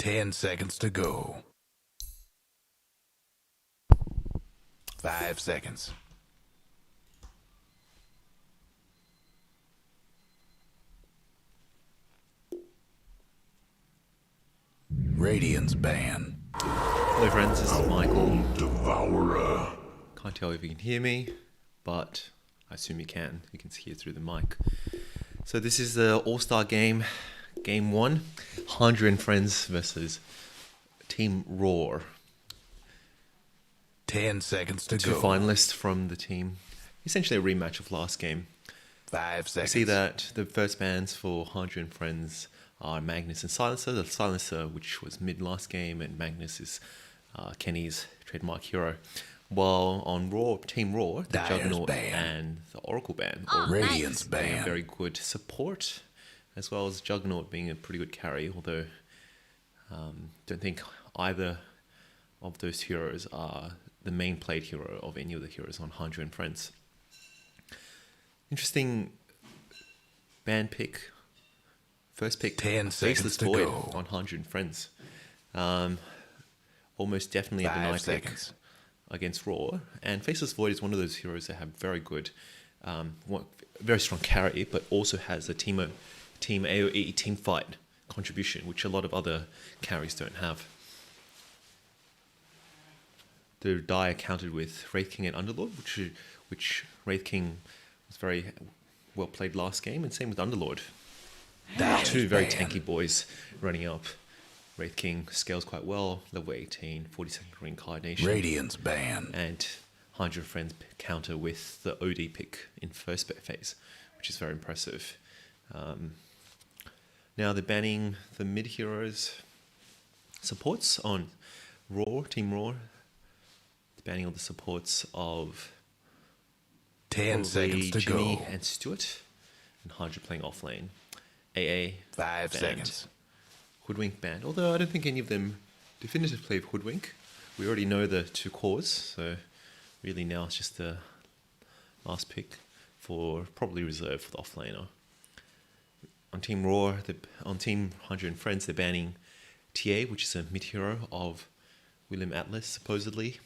10 seconds to go. 5 seconds. Radiance ban. Hello friends, this is Michael. Devourer. Can't tell if you can hear me, but I assume you can. You can hear through the mic. So this is the All-Star game, Game 1. 100 Friends versus Team Roar. 10 seconds to Two go. finalists from the team. Essentially a rematch of last game. 5 You seconds. see that the first bands for 100 Friends are Magnus and Silencer. The Silencer, which was mid last game, and Magnus is Kenny's trademark hero. While on Raw, Team Raw, the Dyer's Juggernaut band. and the Oracle band, Radiance being a ban. very good support, as well as Juggernaut being a pretty good carry. Although, don't think either of those heroes are the main played hero of any of the heroes on 100 Friends. Interesting band pick. First pick, 10 Faceless seconds to Void go. on 100 Friends. Almost definitely a 5 deny seconds. pick against Raw. And Faceless Void is one of those heroes that have very good, very strong carry, but also has a team AoE, team fight contribution, which a lot of other carries don't have. The die are countered with Wraith King and Underlord, which Wraith King was very well played last game, and same with Underlord. Dyer's Two very ban. tanky boys running up. Wraith King scales quite well, level 18, 42nd reincarnation. Radiance ban. And 100 Friends counter with the OD pick in first phase, which is very impressive. Now they're banning the mid heroes supports on Raw, Team Raw. They're banning all the supports of 10 seconds to Jimmy go. and Stuart, and 100 playing off lane. AA 5 banned. seconds. Hoodwink banned, although I don't think any of them definitively play Hoodwink. We already know the two cores, so really now it's just the last pick for probably reserved for the offlaner. On Team Raw, on Team 100 Friends, they're banning TA, which is a mid hero of William Atlas, supposedly.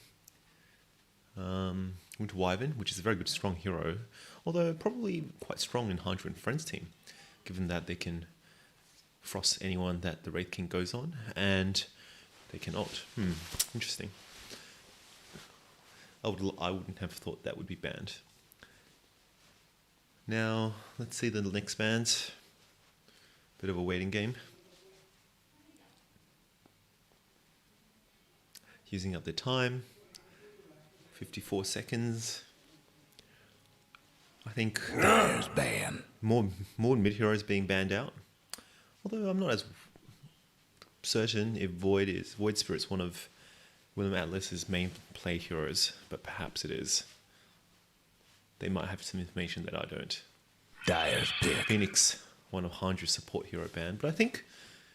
With Wyvern, which is a very good strong hero, although probably quite strong in 100 Friends team, given that they can frost anyone that the Wraith King goes on, and they can ult. Interesting. I wouldn't have thought that would be banned. Now, let's see the next bans. Bit of a waiting game. Using up the time. 54 seconds. I think Dyer's ban. more mid-heroes being banned out. Although I'm not as certain if Void Spirit's one of William Atlas's main play heroes, but perhaps it is. They might have some information that I don't. Dyer's pick. Phoenix, one of Handra's support hero banned, but I think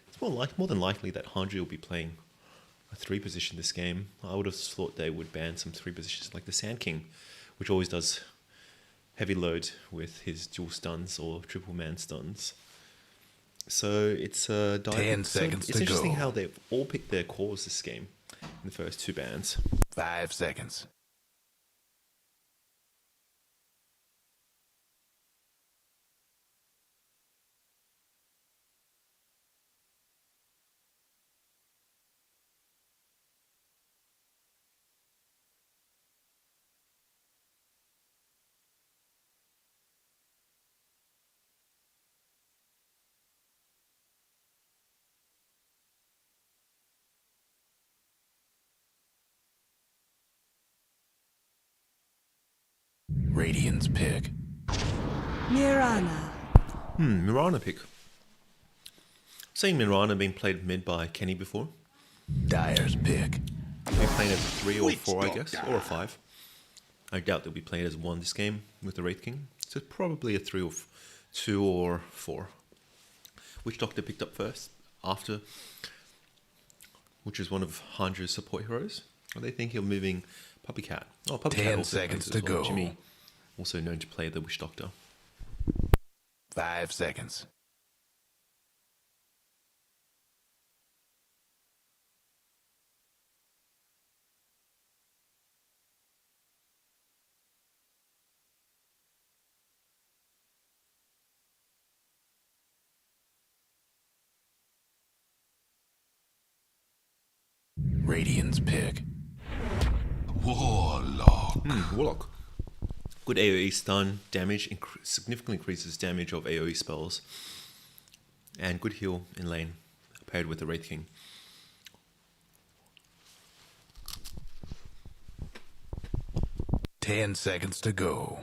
it's more than likely that Handra will be playing a 3 position this game. I would have thought they would ban some 3 positions like the Sand King, which always does heavy load with his dual stuns or triple man stuns. So it's 10 seconds it's to interesting go. how they've all picked their cores this game in the first 2 bans. 5 seconds. Radiance pick. Mirana. Mirana pick. Seen Mirana being played mid by Kenny before. Dyer's pick. They'll be playing as 3 or 4, I guess, or a 5. I doubt they'll be playing as 1 this game with the Wraith King. So probably a 3 or 2 or 4. Which Doctor picked up first? After, which is one of Handra's support heroes. Or they think he'll moving Puppy Cat. Oh, Puppy 10 Cat also seconds plays as to well. go. Jimmy, also known to play the Wish Doctor. 5 seconds. Radiant's pick. Warlock. Warlock. Good AoE stun damage, significantly increases damage of AoE spells, and good heal in lane, paired with the Wraith King. Ten seconds to go.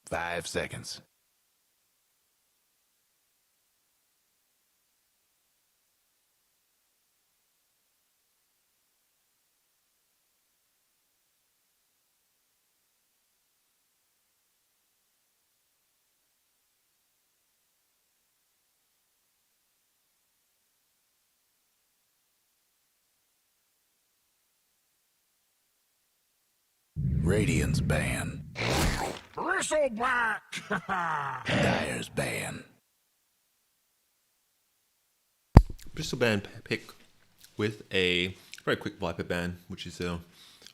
5 seconds. Radiant's ban. Bristleback. Dire's ban. Bristol ban pick with a very quick Viper ban, which is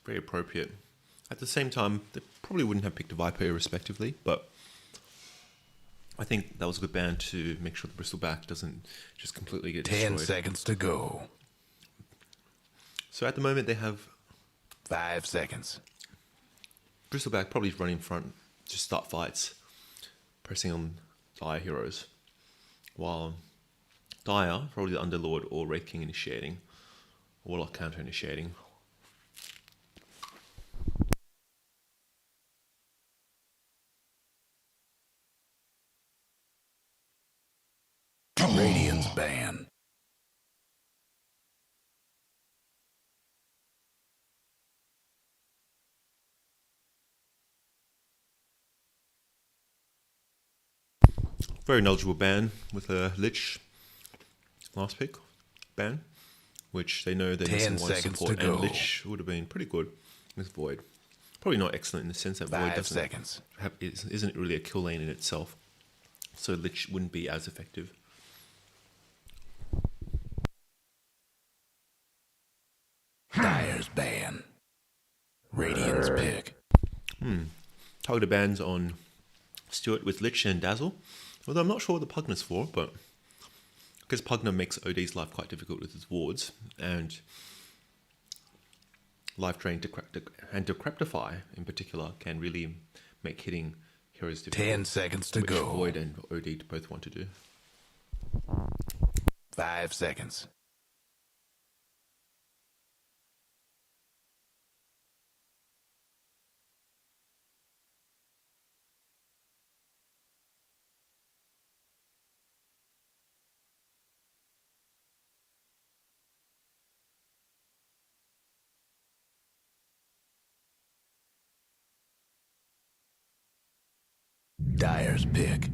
very appropriate. At the same time, they probably wouldn't have picked a Viper irrespectively, but I think that was a good ban to make sure the Bristleback doesn't just completely get 10 destroyed. seconds to go. So at the moment they have 5 seconds. Bristleback probably running in front to start fights, pressing on Dire heroes, while Dire, probably the Underlord or Wraith King initiating, Warlock counter initiating. Radiant's ban. Very knowledgeable ban with a Lich last pick ban, which they know they're 10 missing one seconds support, to go. and Lich would have been pretty good with Void. Probably not excellent in the sense that Void 5 doesn't seconds. isn't really a kill lane in itself, so Lich wouldn't be as effective. Dire's ban. Radiant's pick. Targeted bans on Stuart with Lich and Dazzle, although I'm not sure what the Pugna's for, but because Pugna makes OD's life quite difficult with his wards, and Life Drain and Decreptify in particular can really make hitting heroes difficult. 10 seconds to which go. Void and OD both want to do. 5 seconds. Dire's pick.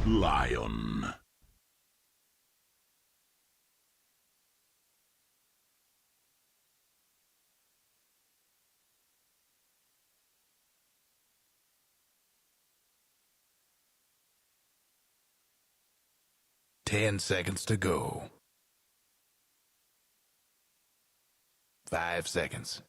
Lion. Ten seconds to go. 5 seconds.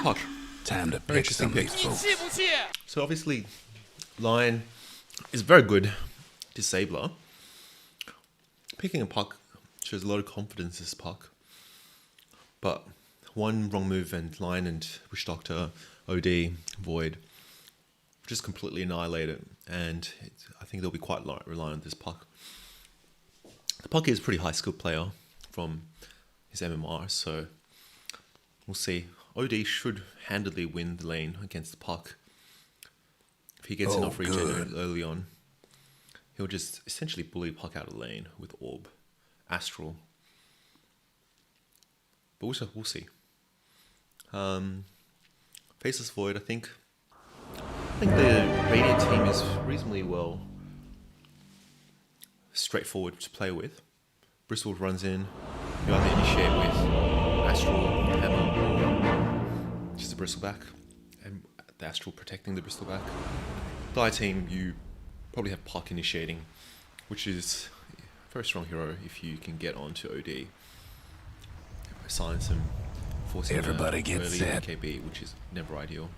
Puck. Time to Very pick interesting some of pick. these folks. So obviously, Lion is a very good disabler. Picking a Puck shows a lot of confidence. This Puck, but one wrong move and Lion and Wish Doctor, OD, Void, just completely annihilate it. And I think they'll be quite reliant on this Puck. The Puck is a pretty high skilled player from his MMR, so we'll see. OD should handily win the lane against the Puck. If he gets enough regen good. early on, he'll just essentially bully Puck out of the lane with Orb, Astral. But we'll see. Faceless Void, I think the Radiant team is reasonably well straightforward to play with. Bristol runs in, you either initiate with Astral, Hammer, or just the Bristleback, and the Astral protecting the Bristleback. Dire team, you probably have Puck initiating, which is a very strong hero if you can get onto OD. Silence him forcing Everybody an get early set. KB, which is never ideal.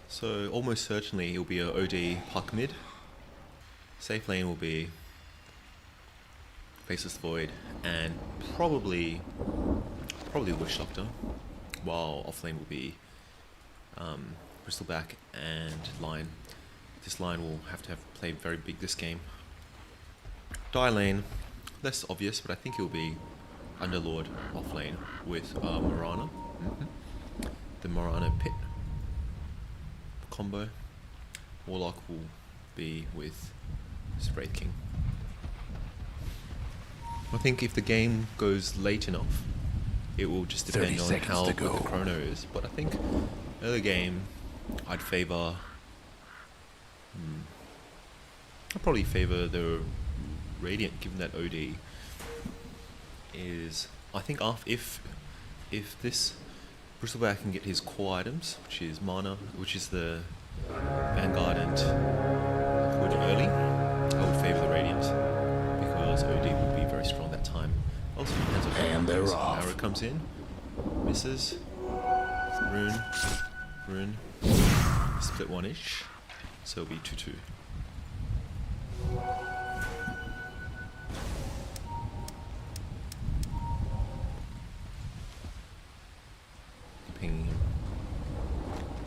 So almost certainly it'll be a OD puck mid. Safe lane will be Faceless Void and probably Witch Doctor, while off lane will be Bristleback and Line. This line will have to play very big this game. Die lane, less obvious, but I think it'll be Underlord off lane with Morana. The Morana Pit combo. Warlock will be with Wraith King. I think if the game goes late enough, it will just depend 30 on seconds how to good the go. chrono is. But I think early game, I'd probably favor the Radiant, given that OD is. I think if this Bristleback can get his core items, which is mana, which is the Vanguard and Hood early, I would favor the Radiant because OD would be very strong that time. Also depends on how And they're his off. arrow comes in, misses, rune, split one each, so it'll be 2-2. Pinging him.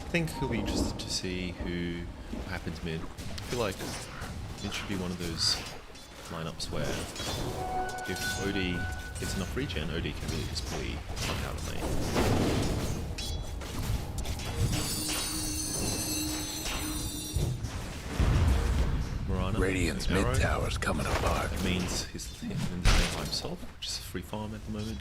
I think he'll be interested to see who happens mid. I feel like it should be one of those lineups where if OD gets enough regen, OD can really just bully fuck out of lane. Morana, Radiant's arrow. mid tower's coming apart. That means he's in the lane by himself, which is a free farm at the moment.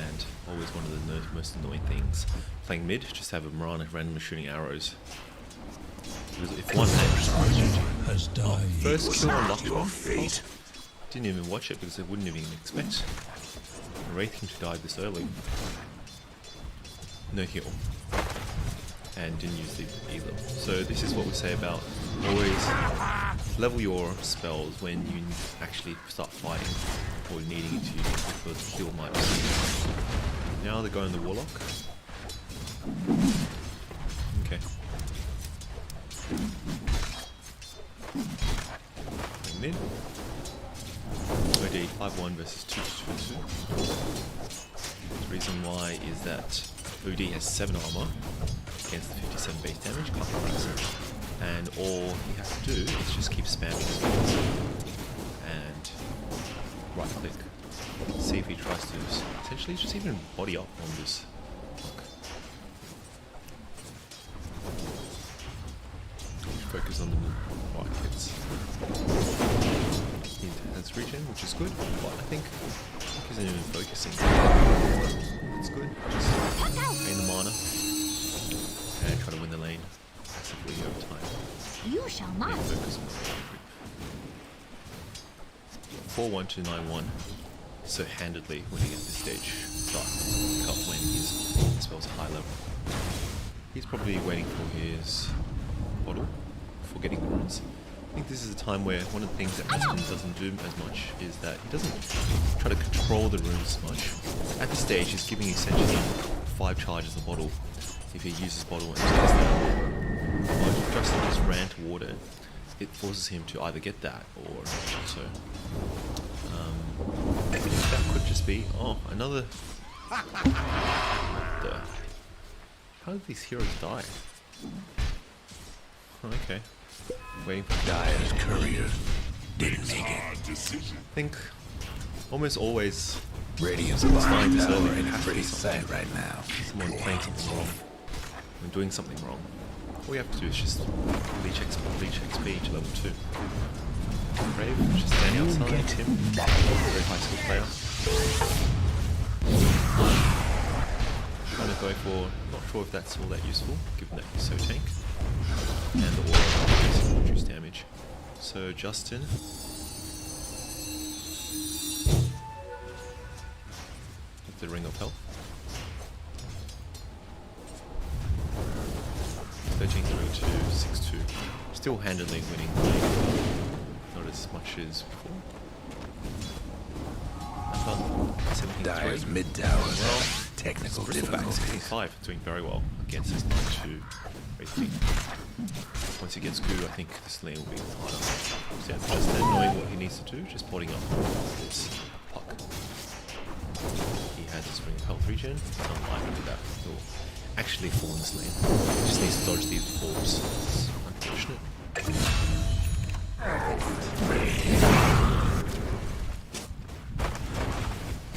And always one of the most annoying things. Playing mid, just have a Morana randomly shooting arrows. Because if one Has died. first kill on Lockjaw, didn't even watch it because I wouldn't even expect a Wraith King to die this early. No heal. And didn't use the either. So this is what we say about always level your spells when you actually start fighting or needing it to because the heal might be. Now they're going the Warlock. Okay. Going mid. OD 5-1 versus 2-2-2. The reason why is that OD has 7 armor against the 57 base damage, and all you have to do is just keep spamming spells and right click. See if he tries to potentially just even body up on this block. Focus on the right hits. He has regen, which is good, but I think he's not even focusing. It's good. Just gain the mana and try to win the lane passively over time. You shall not. And focus on the 4-1 to 9-1. So handedly winning at this stage, but pick up when his spells are high level. He's probably waiting for his bottle before getting the runes. I think this is a time where one of the things that Aspen doesn't do as much is that he doesn't try to control the runes as much. At this stage, he's giving essentially 5 charges a bottle if he uses bottle and takes that. But if Justin just ran toward it, it forces him to either get that or not. So I think that could just be another. How did these heroes die? Okay. Waiting for Dyer's couriers didn't make it. I think almost always Radiant's Dying bottom this tower early in a has to pretty be something. sight right now. someone playing something wrong and doing something wrong. All you have to do is just leech XP to level 2. Brave, just standing outside him. Very high skill player. Trying to go for, not sure if that's all that useful, given that he's so tank. And the aura is reduced damage. So Justin. With the ring of health. 13-3 to 6-2. Still handedly winning, not as much as before. Alpha 73. Dyer's mid tower. Well, Technical Bristol back difficulties. 5 doing very well against his 9-2 Wraithling. Once he gets Goo, I think this lane will be harder. So yeah, just then knowing what he needs to do, just potting up this puck. He has his Ring of Health regen, unlikely that he'll actually fall in this lane. He just needs to dodge these balls. It's unfortunate.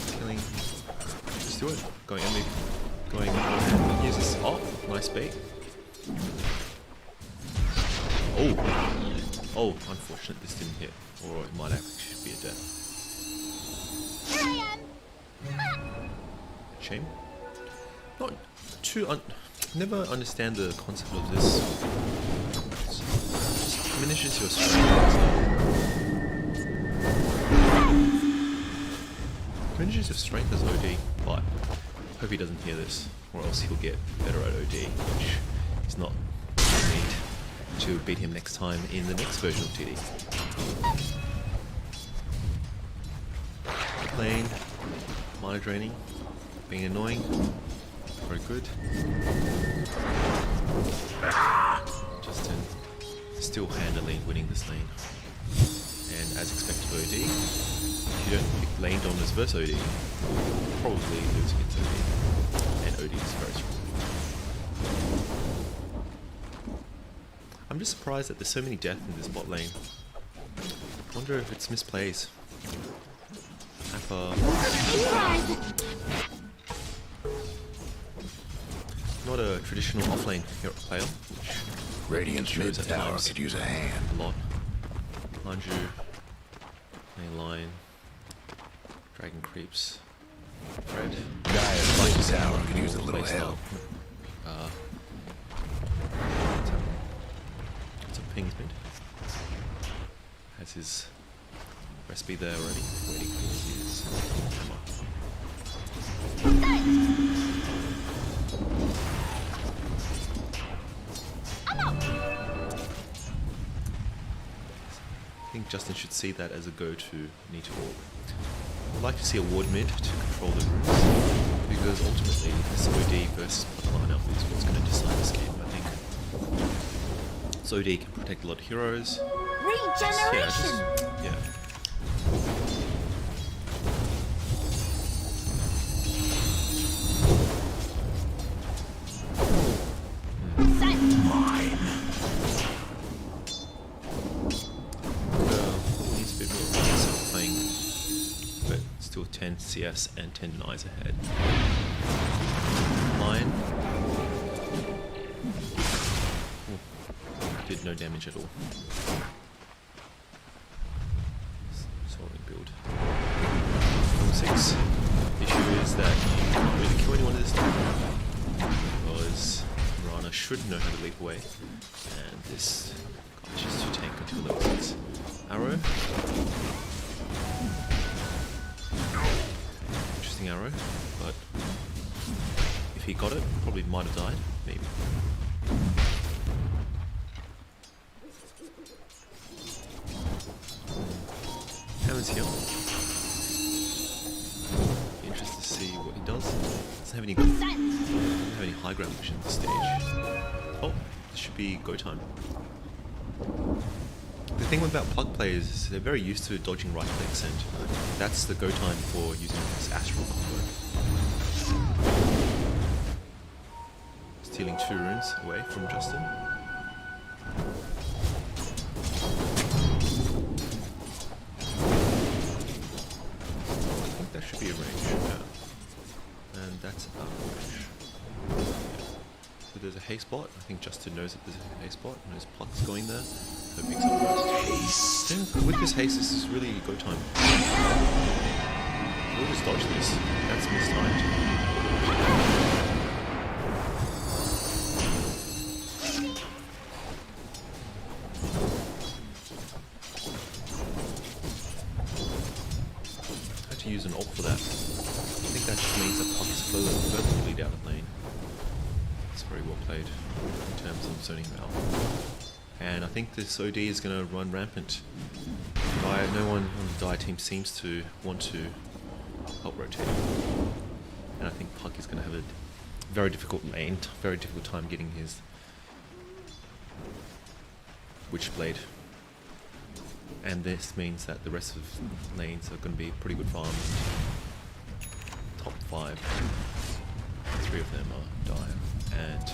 Killing. Just do it. Going MVP. Going. Use this. Oh, nice bait. Oh! Oh, unfortunate this didn't hit. Or it might actually be a death. Here I am. Shame. Not too. Never understand the concept of this. It diminishes your strength. Diminishes your strength as OD, but hope he doesn't hear this, or else he'll get better at OD, which is not need to beat him next time in the next version of TD. Lane, mana draining, being annoying, very good. Justin still handily winning this lane. And as expected for OD, if you don't pick lane dominance versus OD, you'll probably lose against OD. And OD is very strong. I'm just surprised that there's so many deaths in this bot lane. I wonder if it's misplays. Not a traditional offlane hero player, which Radiant's mid shows at tower times could use a hand. a lot. Manju, Line, Dragon Creeps, Fred. Dyer's mid tower could use a little Playstyle. help. It's a pings mid. Has his recipe there already, waiting for his hammer. I think Justin should see that as a go-to Nita orb. I'd like to see a ward mid to control the runes, because ultimately this OD versus puck lineup is what's going to decide this game, I think. So OD can protect a lot of heroes. Regeneration. Yeah. Needs a bit more aggressive playing, but still 10 CS and 10 denies ahead. Lion. Did no damage at all. Sorting build. Level 6. The issue is that you can't really kill anyone this time, because Mirana should know how to leap away, and this guy is just to tank until level 6. Arrow. Interesting arrow, but if he got it, probably might have died, maybe. Hammer's here. Be interested to see what he does. Doesn't have any high ground vision at this stage. Oh, this should be go time. The thing about plug players is they're very used to dodging right clicks, and that's the go time for using this astral combo. Stealing 2 runes away from Justin. I think that should be a range, yeah. And that's out of range. So there's a haste bot. I think Justin knows that there's a haste bot, knows Pluck's going there. So it picks up first. Yeah, with this haste, this is really go time. We'll just dodge this. That's mistimed. Had to use an ult for that. I think that just means that Puck is further lead out of lane. It's very well played in terms of zoning him out. And I think this OD is going to run rampant. No one on the Dire team seems to want to help rotate. And I think Puck is going to have a very difficult lane, very difficult time getting his Witchblade. And this means that the rest of lanes are going to be pretty good farms. Top 5. 3 of them are Dire. And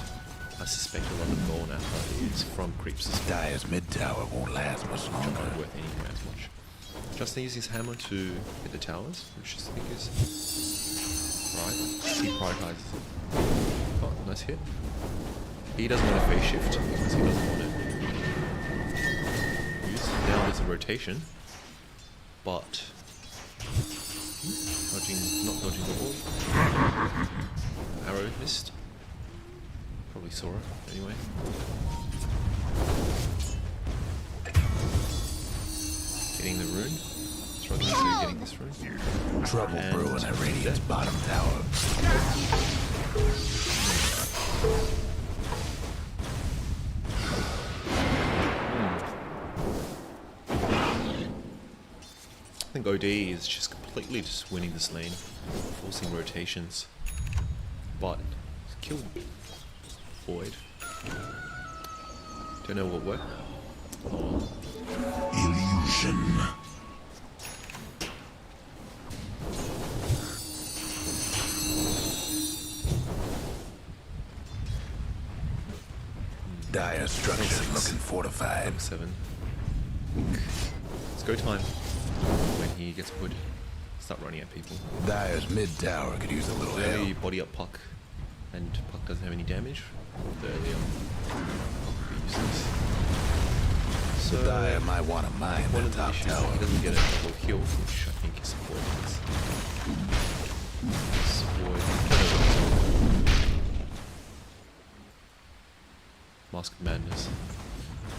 I suspect a lot of the Golden Alpha is from creeps as well. Dire's mid tower won't last much Which are longer. not worth anywhere as much. Justin uses his hammer to hit the towers, which I think is right. He prioritizes it. Oh, nice hit. He doesn't want to phase shift because he doesn't want to use. Now there's a rotation, but not dodging the ball. Arrow missed. Probably saw it anyway. Getting the rune. Struggling to getting this rune. Trouble And brewing at Radiant's bottom tower. I think OD is just completely just winning this lane, forcing rotations. But killed Void. Don't know what worked. Oh. Illusion. Dire structures looking fortified. 7. It's go time when he gets put. Start running at people. Dire's mid tower could use a little Early help. body up Puck, and Puck doesn't have any damage. The early up Puck would be useless. So Dire might want to mine one that of the top issues is that tower. he doesn't get a double heal, which I think is important. Mask of Madness.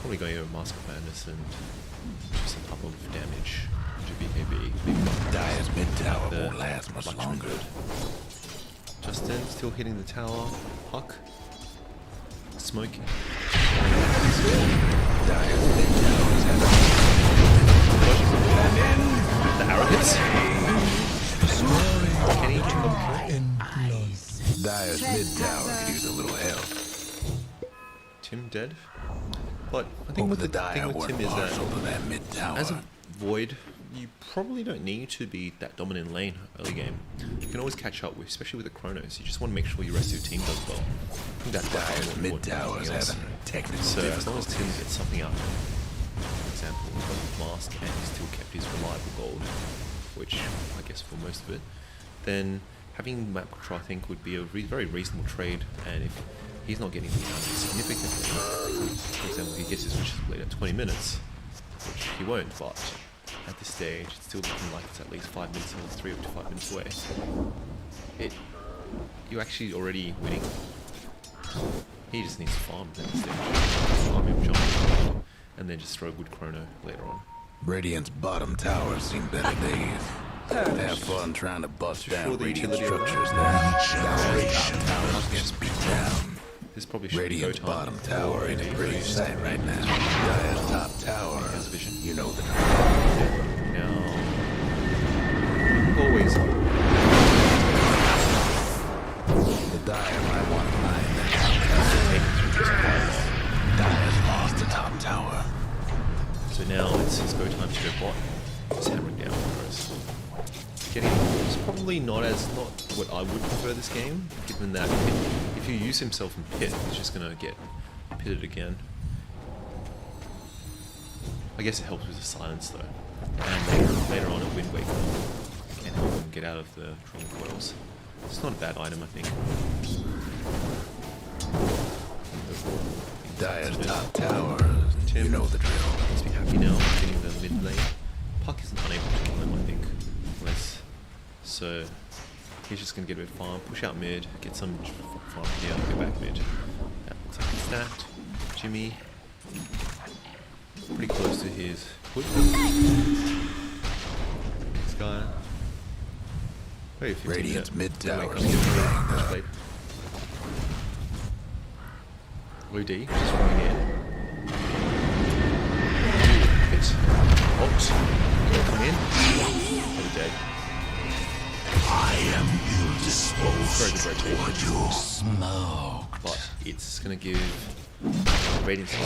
Probably going over Mask of Madness and just a couple of damage to BKB. Dire's mid tower The won't last much longer. good. Justin still hitting the tower. Puck. Smoking. Dire's mid tower is having The arrow hits. Can he get the kill? In blood. Dire's mid tower could use a little help. Tim dead. But I think Hope with the the Dire thing with weren't Tim is partial that to that mid tower. as a Void, you probably don't need to be that dominant in lane early game. You can always catch up with, especially with the Chronos. You just want to make sure your rest of your team does well. I think that's by far Dire's more mid important than tower is anything else. having technical So as long as Tim difficulties. gets something out, for example, he got the mask and he still kept his reliable gold, which I guess for most of it, then having map control I think would be a very reasonable trade. And if he's not getting the damage significantly, for example, he gets his Witchblade at 20 minutes, which he won't, but at this stage it's still looking like it's at least 5 minutes, or 3 to 5 minutes away. You're actually already winning. He just needs to farm at this stage. Farm him, jump him, and then just throw a good chrono later on. Radiant's bottom tower seen better days. Have fun trying to bust Sure, down the Radiant utility of structures that. there. Dire's top tower gets beat down. This probably should be go Radiant's time. bottom tower ain't a Already pretty used. sight right now. Dire's top tower, Has vision. you know the drill. Now, always The Dire might want to mine that top tower. Dire's lost the top tower. so now it's go time to go bot. Just hammering down first. It's probably not what I would prefer this game, given that if you use himself in pit, he's just gonna get pitted again. I guess it helps with the silence though. And later on at Wind Waker can help him get out of the Trolling Coils. It's not a bad item, I think. Dire's top tower, Tim. you know the drill. Must be happy now getting the mid lane. Puck isn't unable to kill him, I think. Unless. So he's just gonna get a bit of farm, push out mid, get some farm here, go back mid. That looks like he's stacked. Jimmy. Pretty close to his hood. This guy. Wait, 15 Radiant's mid Wait, tower come is on. getting Played. OD, just running in. Hit. Ult. very good rotation. Smoked. But it's going to give Radiant some.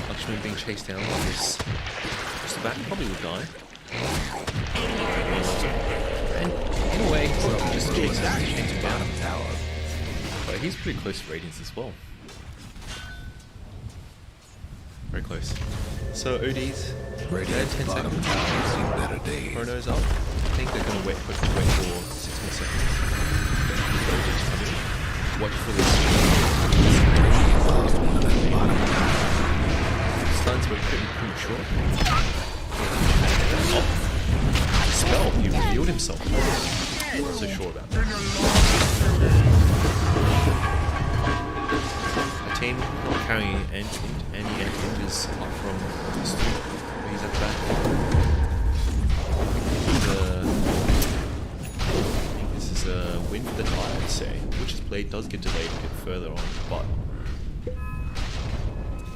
Lakshman being chased down by this Crystal Bat probably will die. And in a way, he just chases him down. But he's pretty close to Radiance as well. Very close. So ODs, Radiant's 10 bottom seconds. tower's seen better days. Chrono's up. I think they're going to wait for 6 more seconds. ODs coming. Watch for this. Lost one of them bottom towers. Stuns were pretty premature. Oh. Spell, he revealed himself. I'm not so sure about that. A team not carrying any anti-injures apart from this two. He's at the back. I think this is a win for the tie, I'd say. Witch's Blade does get delayed a bit further on, but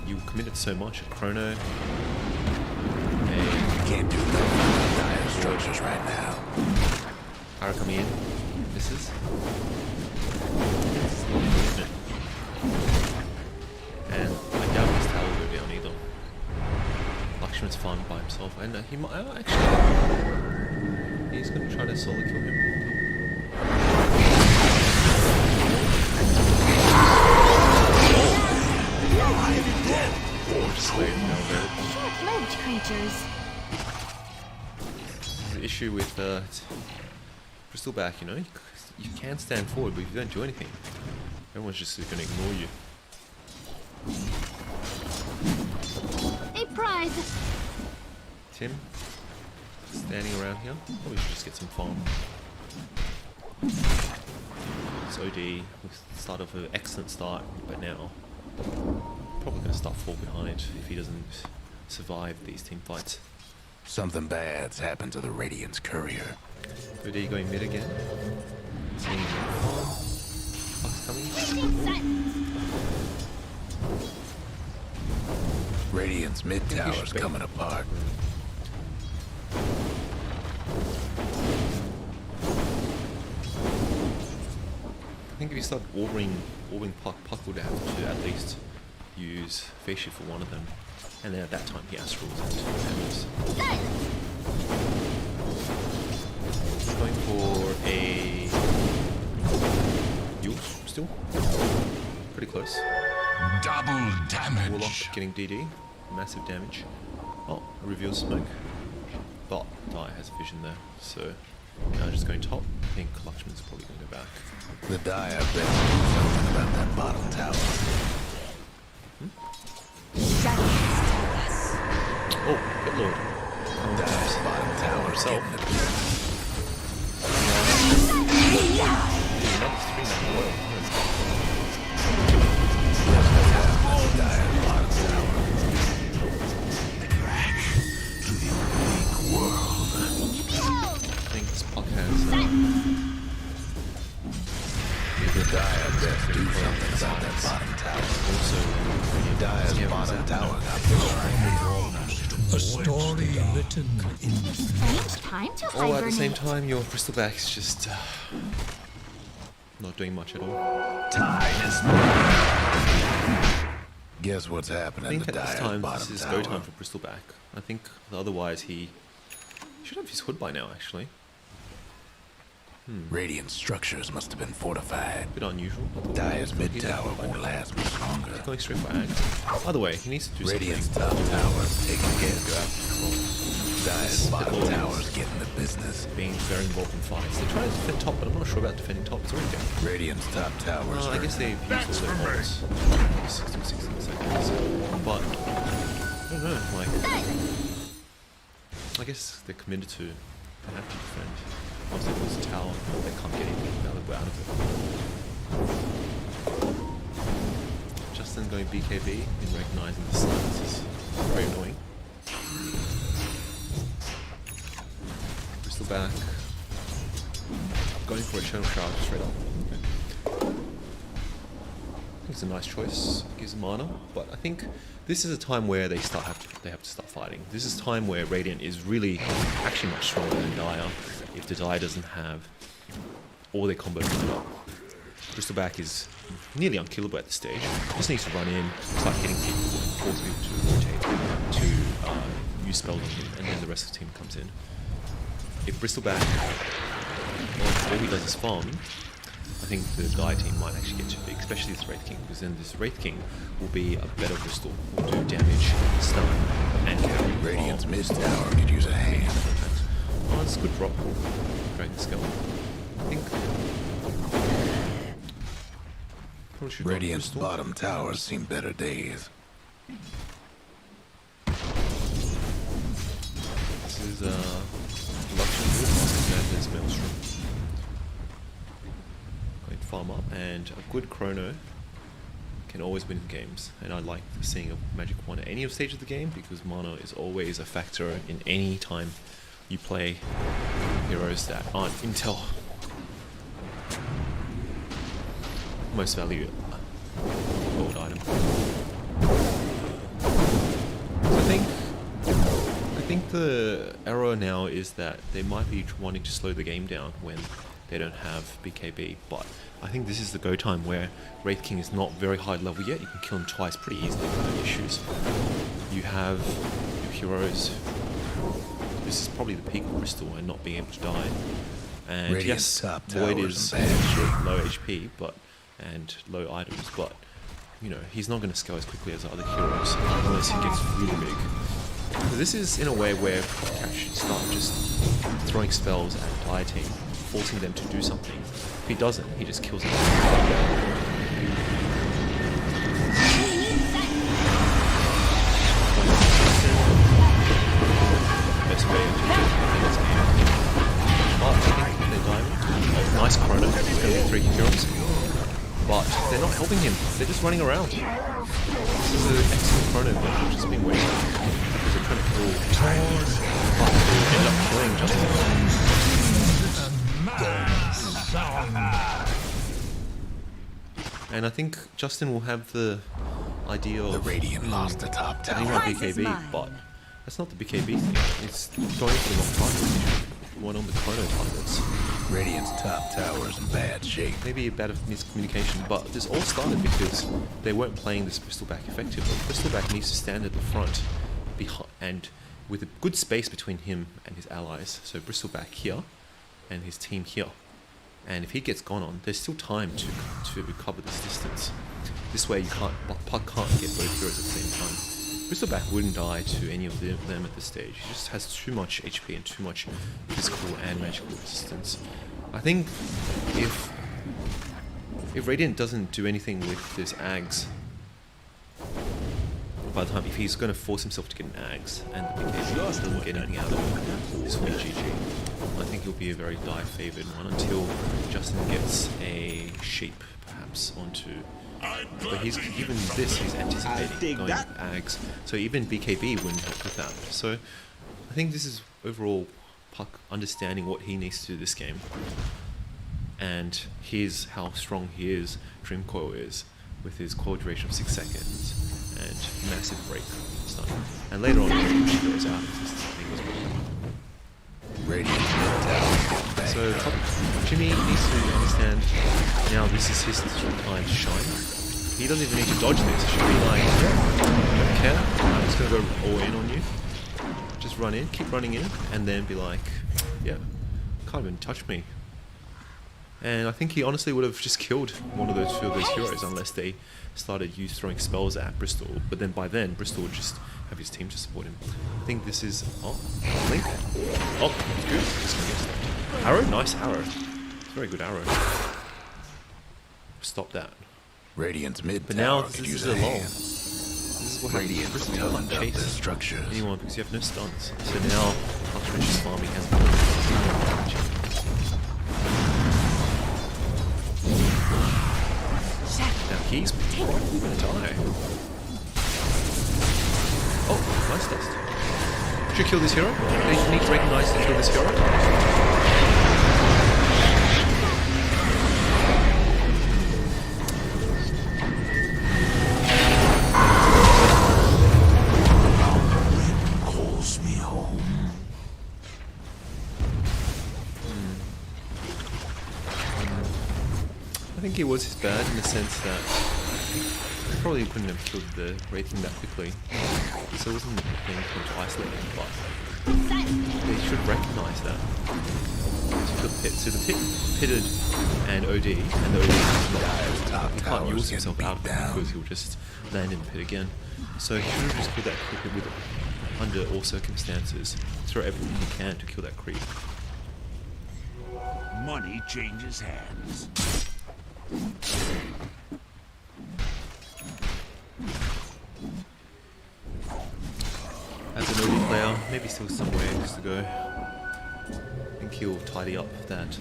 you committed so much at Chrono. Can't do nothing with dire structures right now. Hara coming in. Misses. This is not movement. And I doubt his tower will go down either. Lakshman's farming by himself. And he might actually. He's going to try to solo kill him. Short-lived creatures. The issue with Crystal Back, you know, you can stand forward, but if you don't do anything, everyone's just going to ignore you. A prize. Tim, standing around here, probably should just get some farm. It's OD, we start off an excellent start, but now probably going to start fall behind if he doesn't survive these team fights. Something bad's happened to the Radiant's courier. OD going mid again. Seeing Fox coming. Radiant's mid tower's coming apart. I think if you start orbing Puck would have to at least use face shift for one of them. And then at that time he astrals into hammers. Going for a Yule still. Pretty close. Double damage. Warlock getting DD. Massive damage. Oh, a reveal smoke. But Dai has vision there, so now just going top. I think Lakshman's probably going to go back. The Dire better do something about that bottom tower. Oh, good lord. Dire's bottom tower himself. getting the business. Another 3-man oil. Dire's bottom tower. Crash to the oblique world. I think this Puck has The Dire best do something about that bottom tower. also Dire's bottom tower got destroyed. A story written in Strange time to hibernate. all at the same time. Your Crystal Back's just not doing much at all. Guess what's I happening think to at this Dire's time this bottom is tower. go time for Crystal Back. I think otherwise he should have his hood by now actually. Radiant structures must have been fortified. Bit unusual. Dire's mid He's tower by won't now. last much longer. Going straight for Ag. By the way, he needs to do Radiant's something. top tower's taking Go hits. out of control. Dire's bottom Lord. tower's getting the business. Being very involved in fights. They're trying to defend top, but I'm not sure about defending top. It's already down. Radiant's top tower's I guess hurting. they've used all their bolts. 16 seconds. But, I don't know, like, I guess they're committed to they have to defend. Once they lose the tower, they can't get anything valuable out of it. Justin going BKB in recognizing the silence is very annoying. Crystal back. Going for a channel charge straight up. Okay. I think it's a nice choice. Gives mana, but I think this is a time where they have to start fighting. This is a time where Radiant is really actually much stronger than Dire. If the Dire doesn't have all their combos line up. Bristleback is nearly unkillable at this stage. Just needs to run in, start hitting people, force people to rotate, to use spells on him, and then the rest of the team comes in. If Bristleback, all he does is farm, I think the Gaia team might actually get too big, especially this Wraith King, because then this Wraith King will be a better Bristol, will do damage, stun, and carry. Radiant's mid tower could use a hand. Oh, that's a good drop. Dragon Scale. I think. Probably should drop Radiant's Bristol. bottom towers seen better days. This is Luxury Wood, Madness Maelstrom. Going to farm up, and a good Chrono can always win games. And I like seeing a Magic Wand at any stage of the game because mana is always a factor in any time you play heroes that aren't Intel. Most valued gold item. So I think the error now is that they might be wanting to slow the game down when they don't have BKB, but I think this is the go time where Wraith King is not very high level yet. You can kill him twice pretty easily with no issues. You have your heroes. This is probably the peak of Bristol and not being able to die. And Radiant's yes, top Void towers is in bad shape. low HP, and low items, but you know he's not going to scale as quickly as other heroes unless he gets really big. So this is in a way where Cash should start just throwing spells at the Gaia team, forcing them to do something. If he doesn't, he just kills them. Best way to win this game. But I think they're diamond. Oh, nice Chrono. He's going to get 3 heroes. But they're not helping him. They're just running around. This is an excellent Chrono build, which has been wasted. Because they're trying to kill but they end up killing Justin. And I think Justin will have the idea The of Radiant lost the top I tower. want Prize is BKB, mine. but that's not the BKB thing. It's going for the wrong target. One on the Chrono targets. Radiant's top tower's in bad shape. Maybe a bit of miscommunication, but this all started because they weren't playing this Bristleback effectively. Bristleback needs to stand at the front and with a good space between him and his allies. So Bristleback here and his team here. And if he gets gone on, there's still time to recover this distance. This way Puck can't get both heroes at the same time. Bristleback wouldn't die to any of them at this stage. He just has too much HP and too much physical and magical resistance. I think if Radiant doesn't do anything with this Ags, by the time if he's going to force himself to get an Ags and the BKB doesn't get anything out of it, this will be GG. I think he'll be a very die-favoured one until Justin gets a sheep perhaps onto. But he's even this he's anticipating going Ags, so even BKB wouldn't help with that. So I think this is overall Puck understanding what he needs to do this game, and here's how strong his Dream Coil is with his coil duration of 6 seconds and massive break stun. And later on, he goes out if this thing was broken. Radiant's mid tower's getting bad. So Jimmy needs to understand now this is his time to shine. He doesn't even need to dodge this. He should be like, don't care, I'm just going to go all in on you. Just run in, keep running in, and then be like, yeah, can't even touch me. And I think he honestly would have just killed one of those two of those heroes unless they started throwing spells at Bristol. But then by then, Bristol would just have his team to support him. I think this is... Oh, Link. Oh, that's good. Just gonna get stopped. Arrow? Nice arrow. It's a very good arrow. Stop that. Radiant's mid But now tower this could is use a a lull. hand. This is what happens. Radiant's Bristol toughened can't up their chase structures. anyone because you have no stuns. So now, after just farming has been now he's probably gonna die. Oh, nice dust. Should kill this hero. They need to recognize to kill this hero. Calls me home. think it was his bad in the sense that he probably couldn't have killed the Wraithing that quickly. So it wasn't being killed isolated, but they should recognise that. So the pit pitted and OD, and the OD is not, he can't use himself out of it because he'll just land in the pit again. So he should have just killed that creep with under all circumstances. Throw everything he can to kill that creep. Money changes hands. As an OD player, maybe still some ways to go. I think he'll tidy up that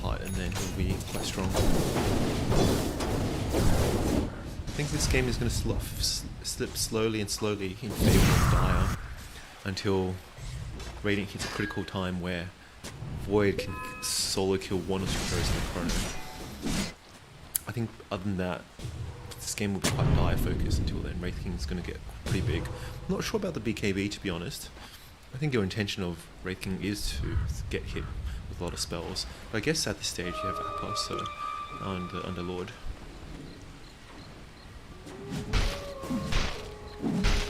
part and then he'll be quite strong. I think this game is going to slip slowly and slowly in favour of Dire until Radiant hits a critical time where Void can solo kill one or two heroes in the chrono. I think other than that, this game will be quite Dire focused until then. Wraith King is going to get pretty big. I'm not sure about the BKB to be honest. I think your intention of Wraith King is to get hit with a lot of spells. But I guess at this stage you have Appa, so under Lord.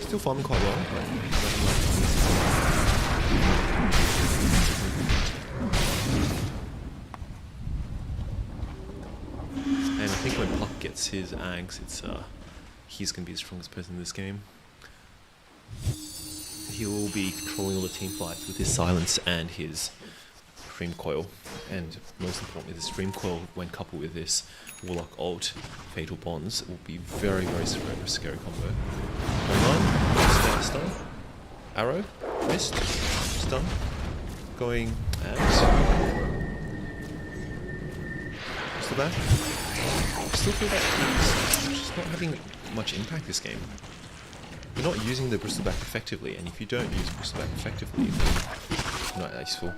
Still farming quite well, but nothing like. And I think when Puck gets his Ags, he's going to be the strongest person in this game. He will be controlling all the team fights with his silence and his Stream Coil. And most importantly, the Stream Coil, when coupled with this Warlock ult, Fatal Bonds, will be very, very scary combo. Going on, stun, arrow, missed, stun, going out. Still back. Still feel that he's just not having much impact this game. You're not using the Bristleback effectively, and if you don't use Bristleback effectively, it's not that useful.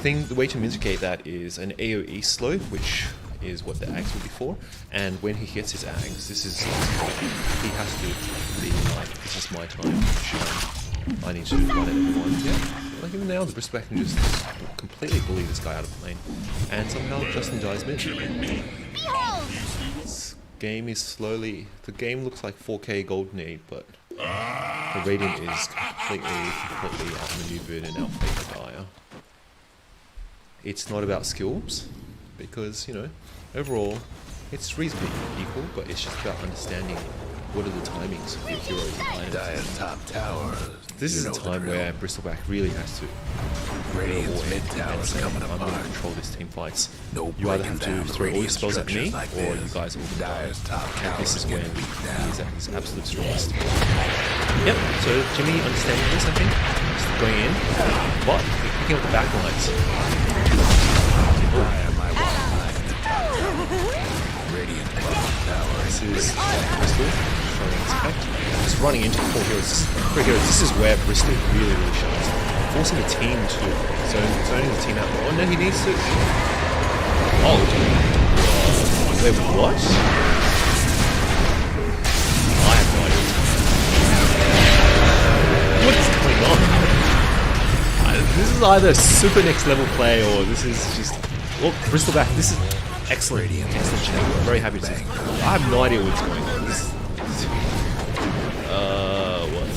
The way to mitigate that is an AoE slow, which is what the Ags will be for, and when he gets his Ags, he has to be like, this is my time to shine. I need to run at everyone. Yeah, like even now the Bristleback can just completely bully this guy out of the lane, and somehow Justin dies mid. This game is slowly, the game looks like 4K Golden Age, but the Radiant is completely outmaneuvered and outplayed by Dire. It's not about skills, because, you know, overall, it's reasonably equal, but it's just about understanding what are the timings of your heroes and items. Dire's top tower. This is a time where Bristleback really has to Radiant's mid tower's coming I'm going to apart. control this team fights. No You either have breaking to down throw all your Radiant spells at me, structures like or this. you guys will die. Dire's top And tower this is is when getting beat down. he's at his absolute strongest. Yep, so Jimmy understanding this, I think, just going in, but picking up the back lines. Dire might want to hide in the top tower. Radiant bottom tower. This is Bristol showing its effect. Just running into 4 heroes. This is where Bristol really, really shines. Forcing the team to zoning the team out. Oh no, he needs to. Oh, wait, what? I have no idea. What is going on? This is either super next level play or this is just. Well, Bristleback, this is excellent. Excellent chat. I'm very happy to see. I have no idea what's going on. What?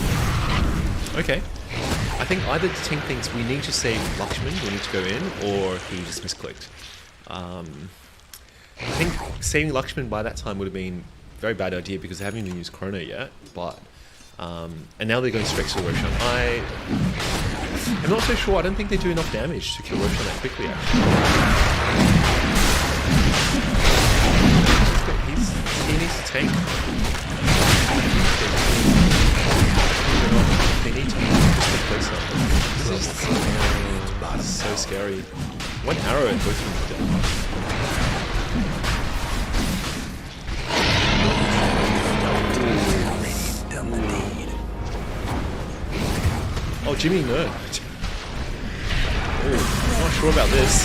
Okay. I think either the team thinks we need to save Lakshman, we need to go in, or he just misclicked. I think saving Lakshman by that time would have been a very bad idea because they haven't even used Chrono yet, but and now they're going straight to Roshan. I'm not so sure, I don't think they do enough damage to kill Roshan that quickly actually. He needs to tank. They need to be just a closer. This is so scary. One arrow and both of them dead. Oh, Jimmy, no. Oh, I'm not sure about this.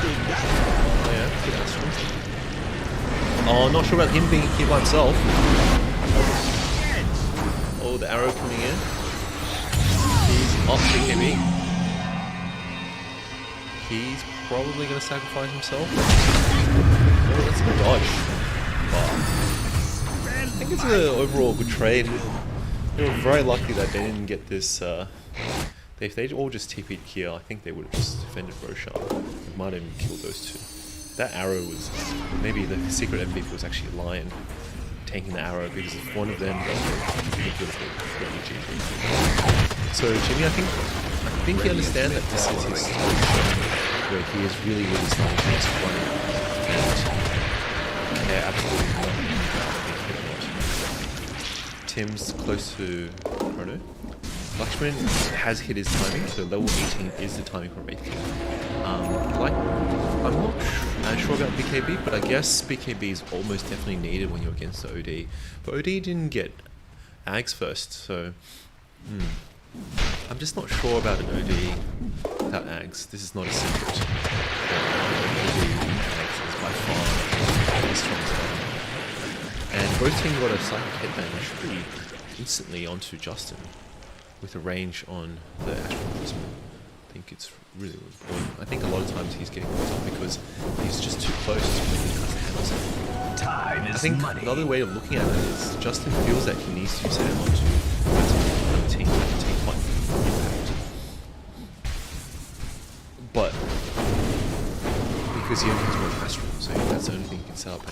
Oh, yeah, good answer. Oh, not sure about him being here by himself. Oh, the arrow coming in. He's off BKB. He's probably going to sacrifice himself. that's a good dodge. But I think it's an overall good trade. They were very lucky that they didn't get this. If they all just TP'd here, I think they would have just defended Roshan. It might have even killed those two. That arrow was, maybe the secret MVP was actually a lion taking the arrow, because if one of them got hit, so Jimmy, I think he understands that this is his time where he is really starting to just run and care absolutely nothing. Tim's close to Chrono. Lakshman has hit his timing, so level 18 is the timing for Wraith King. I'm not as sure about BKB, but I guess BKB is almost definitely needed when you're against the OD. But OD didn't get Ags first, so I'm just not sure about an OD without Ags. This is not a secret. OD Ags is by far the strongest weapon. And both teams got a psychic headband pretty instantly onto Justin with a range on the Astral Prism. I think it's really important. I think a lot of times he's getting caught up because he's just too close to when he has to handle something. Time is I think money. another way of looking at it is Justin feels that he needs to use Hammer to take quite impact. But because he only has one Astral, so that's the only thing he can set up.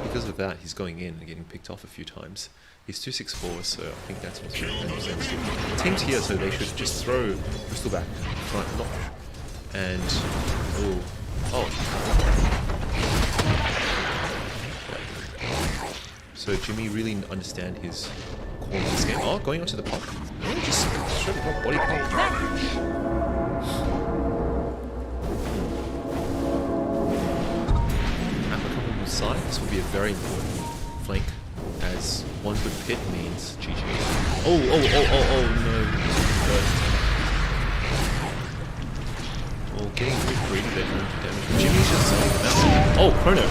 Because of that, he's going in and getting picked off a few times. He's 264, so I think that's what's really makes sense. The team's here, so they should just throw Crystal back front notch. And so Jimmy really understand his call in this game. Oh, going onto the pop. Oh, just straight up body pop. Side. This will be a very important flank, as one good pit means GG. Oh no. Oh, getting a bit greedy there, damage. Jimmy's just selling them out. Oh, Chrono.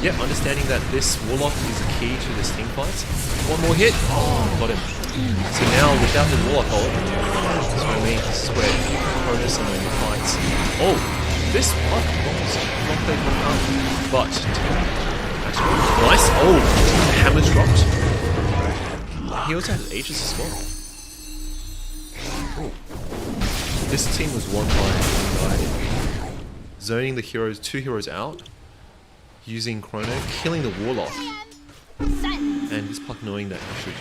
Yeah, understanding that this Warlock is a key to this team fight. One more hit. Oh, got him. So now, without the Warlock ult, that's what I mean, this is where Cronus and when he fights. Oh! This one not played one up, but nice. Oh, hammer's dropped. He also has Aegis as well. Ooh. This team was won by one guy zoning the heroes, 2 heroes out, using Chrono, killing the Warlock, and this Puck knowing that he should.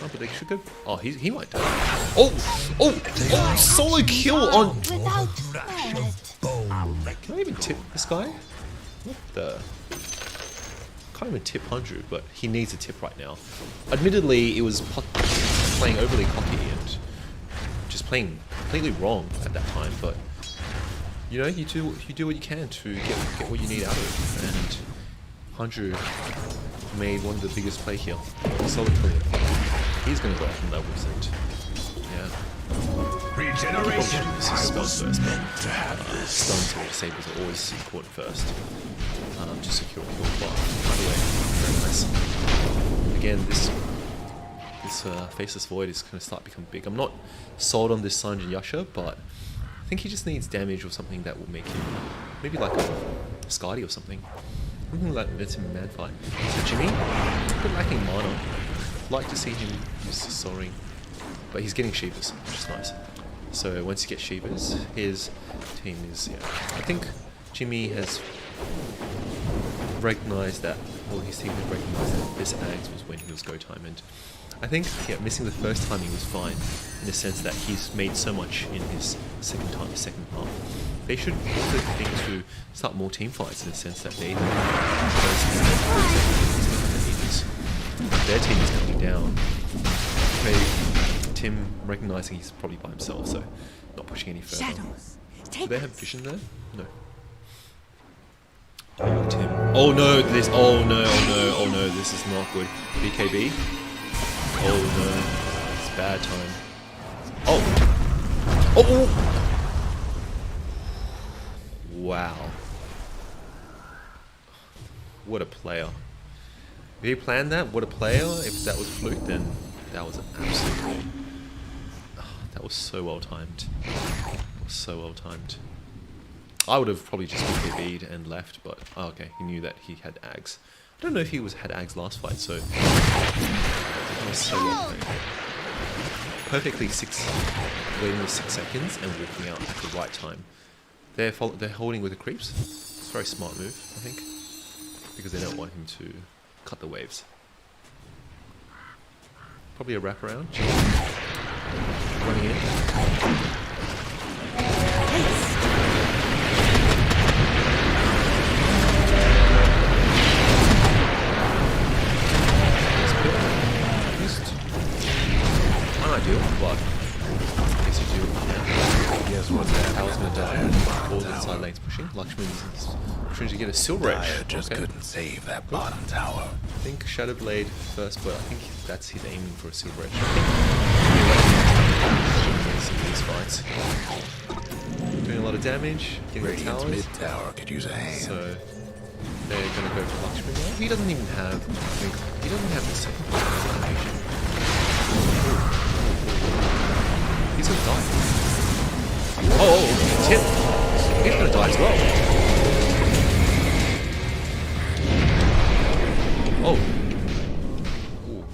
Oh, but they should go. Oh, he might die. Oh, solo kill on. Can I even tip this guy? What the? Can't even tip 100, but he needs a tip right now. Admittedly, it was playing overly cocky and just playing completely wrong at that time. But you know, you do what you can to get what you need out of it. And 100 made one of the biggest play here. Solid kill. He's going to go up in levels and yeah. Regeneration. This is spells first, but stuns or disables are always important first to secure a kill. But by the way, very nice. Again, this Faceless Void is going to start to become big. I'm not sold on this Sanjin Yasha, but I think he just needs damage or something that will make him maybe like a Skadi or something. Something like lets him man fight. So Jimmy, a bit lacking mana. Like to see him use soaring, but he's getting Shivas, which is nice. So once he gets Shivas, his team is, I think Jimmy has recognized that, well, his team has recognized that this Ags was when he was go time, and I think missing the first time he was fine, in the sense that he's made so much in his second half. They should also think to start more team fights in the sense that they their team is coming down. Tim recognizing he's probably by himself, so not pushing any further. Shadows. Do they have vision there? No. Oh, Tim. Oh no, this. Oh no, this is not good. BKB. Oh no, it's bad time. Oh. Wow. What a player. If he planned that, what a player. If that was fluke, then that was absolutely... that was so well timed. So well timed. I would have probably just BKB'd and left, but oh, okay, he knew that he had Ags. I don't know if he had Ags last fight, so that was so well played. Perfectly waiting the 6 seconds and walking out at the right time. They're holding with the creeps. It's a very smart move, I think, because they don't want him to cut the waves. Probably a wraparound. Running in. Unideal, but I guess you do it now. Guess what's happening? How's gonna die? All the side lanes pushing. Lakshman's trying to get a silver edge. Dire just couldn't save that bottom tower. I think Shadowblade first, but I think that's his aiming for a silver edge. I think these fights. Doing a lot of damage, getting the Radiant's towers. mid tower could use a hand. So they're gonna go for Lakshman now. He doesn't even have he doesn't have the second animation. He's gonna die. Oh, Tip! He's gonna die as well. Oh. Ooh.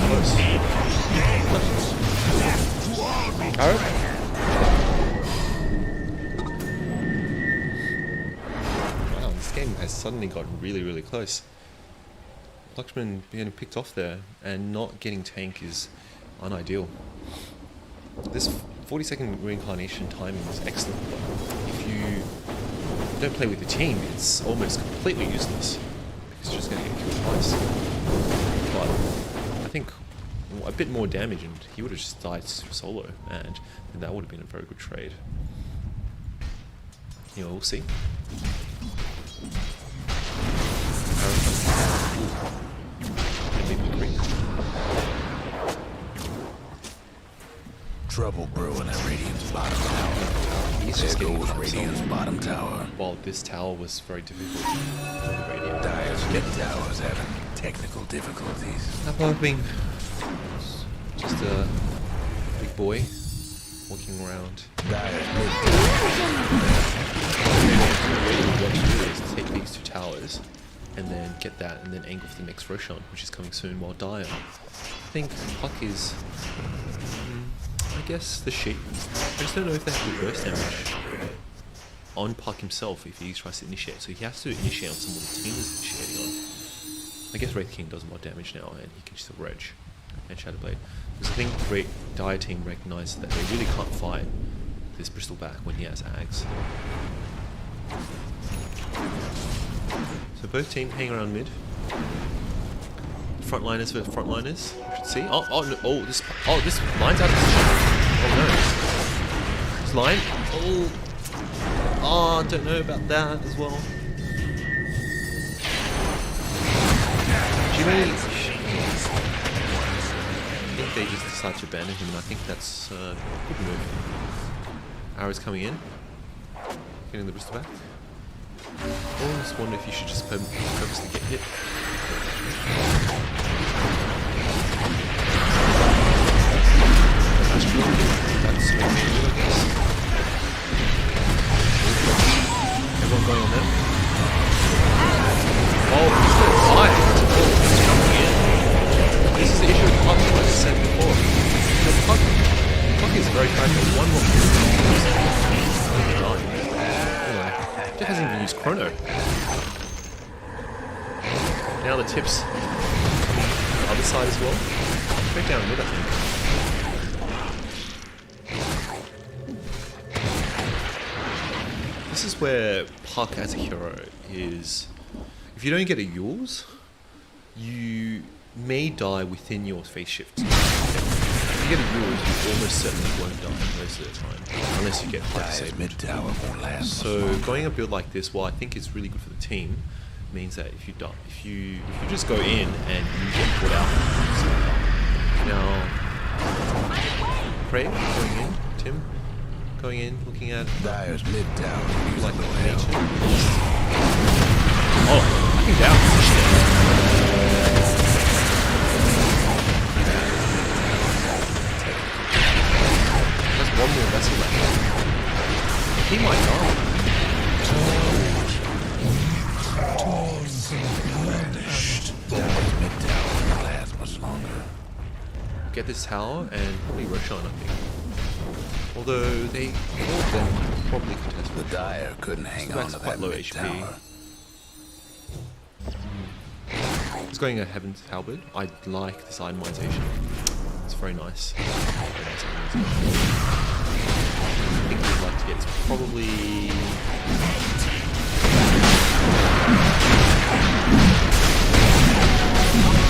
Close. Arrow? Wow, this game has suddenly gotten really, really close. Lakshman being picked off there and not getting tank is unideal. This 40-second reincarnation timing is excellent, but if you don't play with the team, it's almost completely useless because you're just going to get killed twice. But I think a bit more damage and he would have just died solo, and that would have been a very good trade. You know, we'll see. Trouble brewing at Radiant's bottom tower. He's There just getting goes himself. Radiant's bottom tower. While this tower was very difficult for the Radiant. Dire's mid tower's having technical difficulties. Apple being just a big boy walking around. Dire's mid tower. What to do is take these 2 towers and then get that and then angle for the next Roshan, which is coming soon, while Dire, I think Puck is, I guess, the sheep. I just don't know if they have the burst damage on Puck himself if he tries to initiate, so he has to initiate on someone the team is initiating on. I guess Wraith King does more damage now and he can still Reg and Shadowblade. Because I think Great Dire team recognise that they really can't fight this Bristol back when he has Ags. So both teams hang around mid. Frontliners versus frontliners. We should see. This line's out of position. Oh no. This line. Oh, I don't know about that as well. Jimmy. I think they just decided to abandon him, and I think that's a good move. Arrow's coming in. Getting the Bristol back. I almost wonder if you should just purposely get hit. That's what I guess. Everyone going on there? Oh, he's going to die. He's jumping in. This is the issue with Puck, like I said before. Puck is very fragile. One more he hasn't even used Chrono. Now the tips coming on the other side as well. Straight down mid, I think. This is where Puck as a hero is... If you don't get a Yules, you may die within your phase shift. If you get a Yules, you almost certainly won't die most of the time, unless you get Dire's mid tower won't last. So going a build like this, while I think is really good for the team, means that if you die, if you just go in and you get put out. Now, Craig going in, Tim going in, looking at Dire's mid tower. like nature. Oh, I think down. that's all that. He might die. Dyer's mid tower won't last much longer. Get this tower and probably Roshan, I think. Although they all of them probably contest The with Dyer couldn't hang So on that's to quite that low mid HP. tower. He's going a Heaven's Halberd. I like this itemization. It's very nice. Very nice itemization. I think we'd like to get is probably.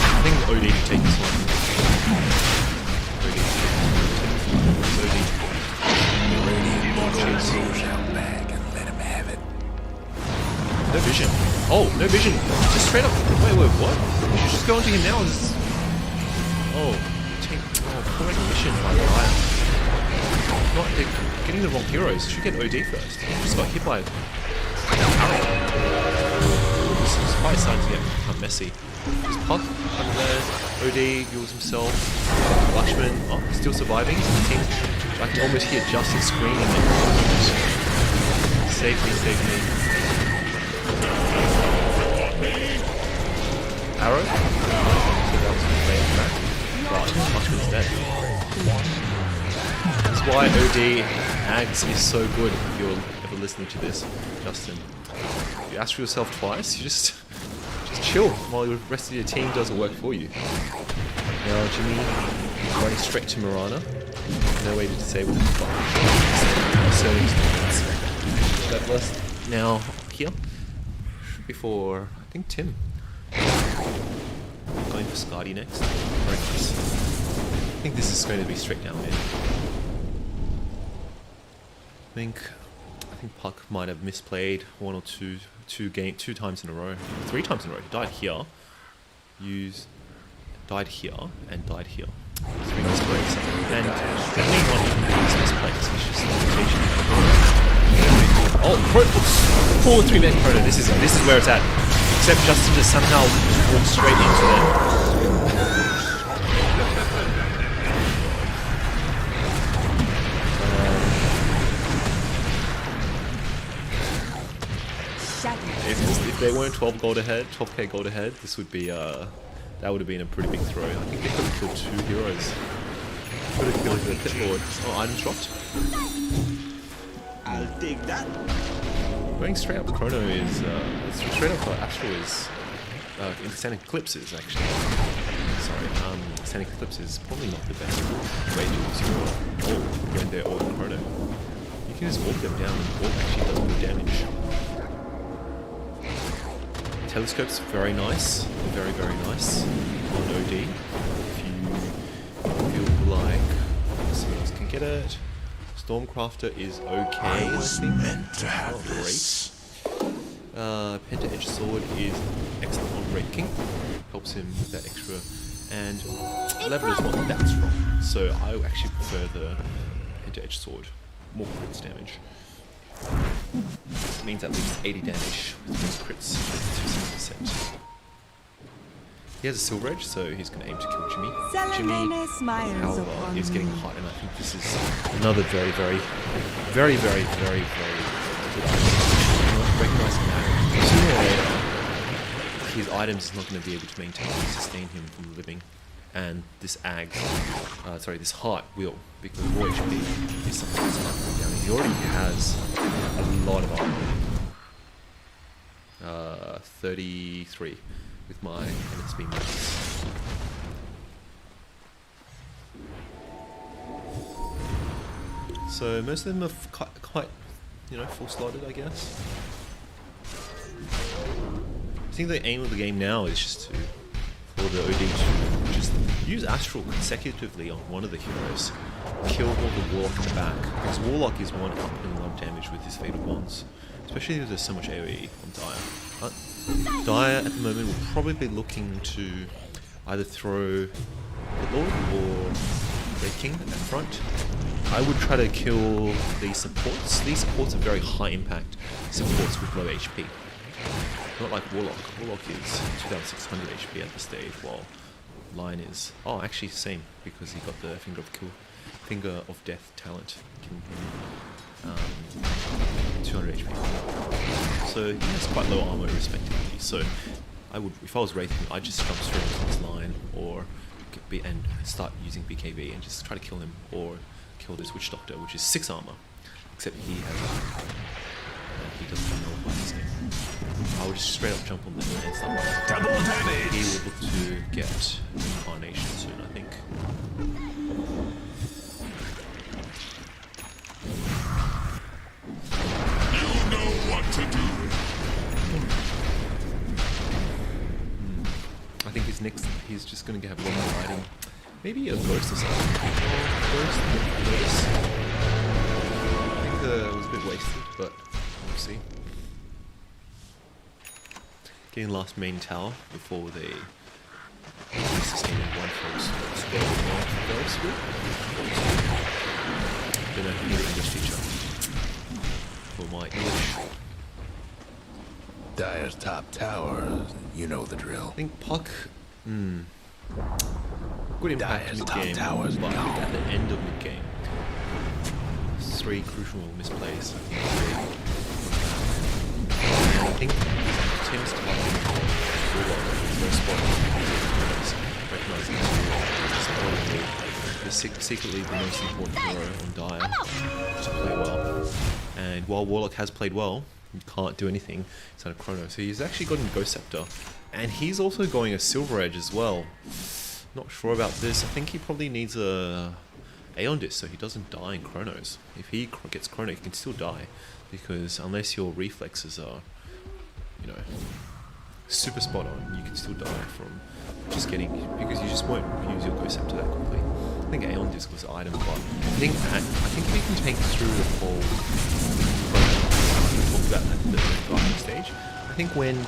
I think OD to take this one. OD. Rouge out back and let him have it. No vision. Oh, no vision. Just straight up. Wait, what? We should just go into him now. Correct mission by Dyer. Not they're getting the wrong heroes. Should get OD first. Just got hit by arrow. This fight starting to get messy. There's Puck under there. OD heals himself. Lakshman, still surviving. The team, I can almost hear Justice screaming. Save me, save me. Arrow? So that was way back. Right, Lakshman's dead. That's why OD Ags is so good if you're ever listening to this, Justin. You ask for yourself twice, you just chill while the rest of your team does the work for you. Now Jimmy running straight to Mirana. No way to disable the fire. That was now here. Before I think Tim. Going for Skadi next. Very nice. I think this is going to be straight down mid. I think Puck might have misplayed one or two times in a row. 3 times in a row. He died here. Died here and died here. 3 misplays. And definitely not even these misplays. It's just limitation. Oh, full 3-minute chrono. This is where it's at. Except Justin just somehow walked straight into them. If they weren't 12 gold ahead, 12k gold ahead, this would be that would have been a pretty big throw. I think they could have killed 2 heroes. Could have killed the Pit Lord. Oh, items dropped. I'll take that. Going straight up Chrono is straight up Astral is Extended Eclipse is actually. Sorry, Extended Eclipse is probably not the best way to score. Oh, when they're all in Chrono. You can just walk them down and walk actually does more damage. Telescope's very nice. Very, very nice on OD. If you feel like someone else can get it. Stormcrafter is okay. I was meant to have Not this. great. Penta Edge Sword is excellent on Red King. Helps him with that extra. And level is not that strong. So I actually prefer the Penta Edge Sword. More crits damage. It means at least 80 damage with those crits with 200%. He has a Silver Edge, so he's going to aim to kill Jimmy. Salamene smiles However, upon is getting me. hot, and I think this is another very, very, very, very, very, very good recognizing that sooner or later his items is not going to be able to maintain and sustain him from living, and this this heart will, because raw HP is something that's not going down. He already has a lot of armor. 33 with my NSB max. So most of them are quite, full slotted, I guess. I think the aim of the game now is just for the OD to just use Astral consecutively on one of the heroes, kill all the Warlock in the back, because Warlock is one outputting a lot of damage with his Fatal Bonds, especially if there's so much AoE on Dyer. Dyer at the moment will probably be looking to either throw Pit Lord or Red King at front. I would try to kill these supports. These supports are very high impact supports with low HP. Not like Warlock. Warlock is 2600 HP at this stage, while Lion is... Oh, actually same, because he got the Finger of Kill. Finger of Death talent. Can, 200 HP. So he has quite low armor respectively. So I would, if I was Wraith, I'd just jump straight into his line or and start using BKB and just try to kill him or kill this Witch Doctor, which is 6 armor. Except he has he doesn't know what his name. I would just straight up jump on them and start running. Double damage. He will look to get Incarnation soon, I think. You know what to do. I think his next, he's just going to have one more item. Maybe a Ghost or something. Ghost? I think it was a bit wasted, but we'll see. Getting last main tower before they sustain one first. Don't know if you need an English teacher for my English. Dire's top tower, you know the drill. I think Puck, good impact Dire's mid top game, tower's but gone. at the end of mid game, 3 crucial misplays. I think Tim's targeting first spot recognizing is secretly the most important hero on Dire to play well. And while Warlock has played well, he can't do anything inside of Chrono. So he's actually gotten Ghost Scepter. And he's also going a Silver Edge as well. Not sure about this. I think he probably needs a Aeon Disc so he doesn't die in Chronos. If he gets Chrono, he can still die. Because unless your reflexes are, you know, super spot on, you can still die from just getting, because you just won't use your Ghost Scepter that quickly. I think Aeon Disc was the item, but I think we can take through the whole talk about that the Dark stage. I think when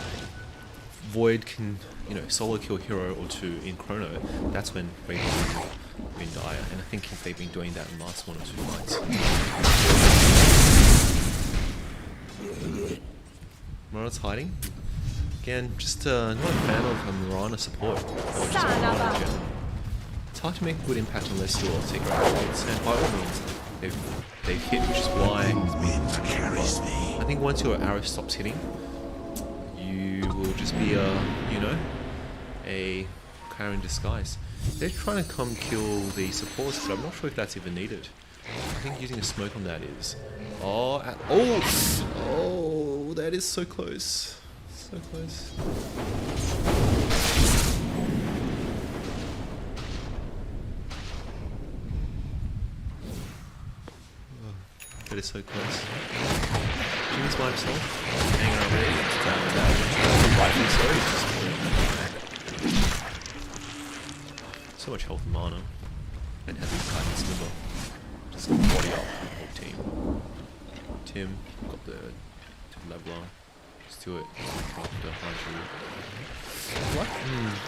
Void can, you know, solo kill hero or two in Chrono, that's when Raiden will win Dire, and I think they've been doing that in the last 1 or 2 fights. Mirana's hiding. Again, just not a fan of Mirana support. It's hard to make good impact unless you're Taker Activates, and by all means, they've hit, which is why I think once your arrow stops hitting, you will just be a, you know, a carry in disguise. They're trying to come kill the supports, but I'm not sure if that's even needed. I think using a smoke on that is... Oh, that is so close. So close. That is so close. Jimmy's by himself, hanging around there. Rightly so. So much health and mana. And has his Titan Slimmer. Just body up the whole team. Tim got the leveler. Just do it. After Hanju. What?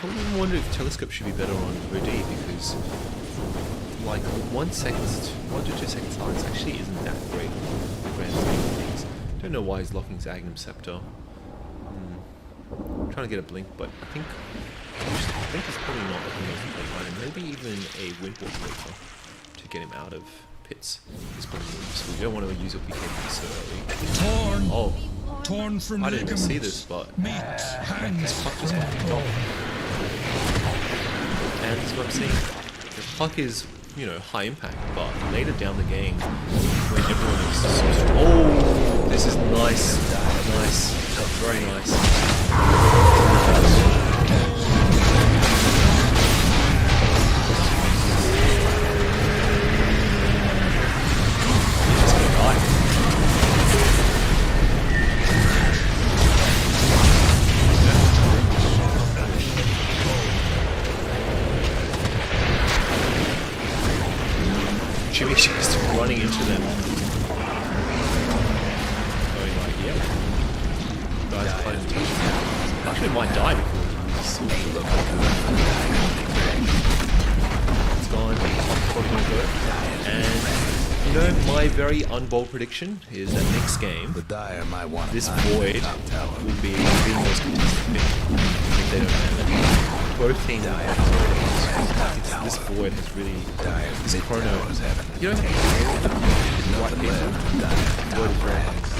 I wonder if Telescope should be better on OD because, like, 1 second, 1 to 2 seconds silence actually isn't that great in the grand scheme of things. Don't know why he's locking his Agnum Scepter. Trying to get a blink, but I think it's probably not the most important item. Maybe even a Windwalk later to get him out of pits is probably more useful. You don't want to use your BKB so early. Torn from I didn't even see ligaments. this, but Meat, hands, Puck just fucking off. And that's what I'm saying. The Puck is, you know, high impact, but later down the game, when everyone is oh, this is nice, nice, very nice. He's just gonna die. Jimmy's just running into them. Going like, yeah. Guys playing touch. Actually, it might die before it's gone. Probably gonna go. And, you know, my very unbold prediction is that next game, The Dire might want this to Void top tower. will be the most contested pick if they don't have it. Both teams are This void has really this chrono. You don't have to right here. Void is very nice.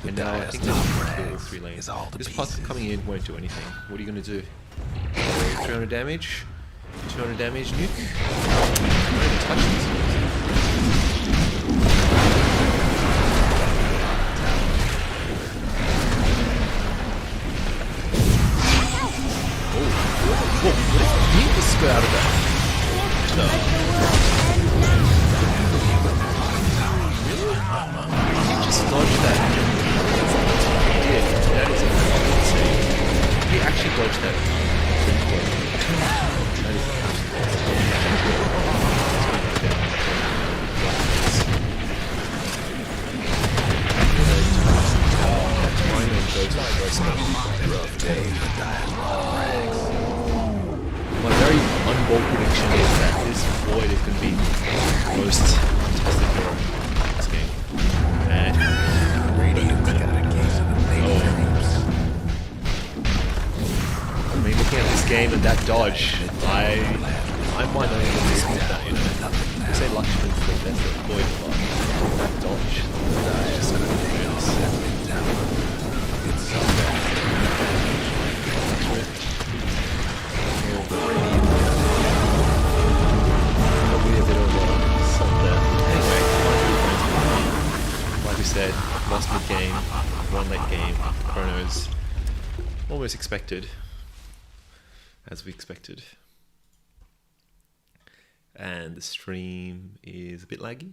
And now I think there's all 3 lanes. This puck coming in won't do anything. What are you gonna do? 300 damage? 200 damage nuke? Don't even touch this. Whoa, he just got out of that. No. Really? He just dodged that. Yeah, that is insane. He actually dodged that. That is Rough day, but my very unbold prediction is that this void is going to be the most tested hero in this game. And Radiant's got a case of the creeps. I mean, looking at this game and that dodge, I might not even miss that, you know. I say Lakshman's the best at void, but that dodge. It's so bad. Probably a bit of a salt there. Anyway, like we said, lost mid game, won late game, chronos almost expected, as we expected. And the stream is a bit laggy.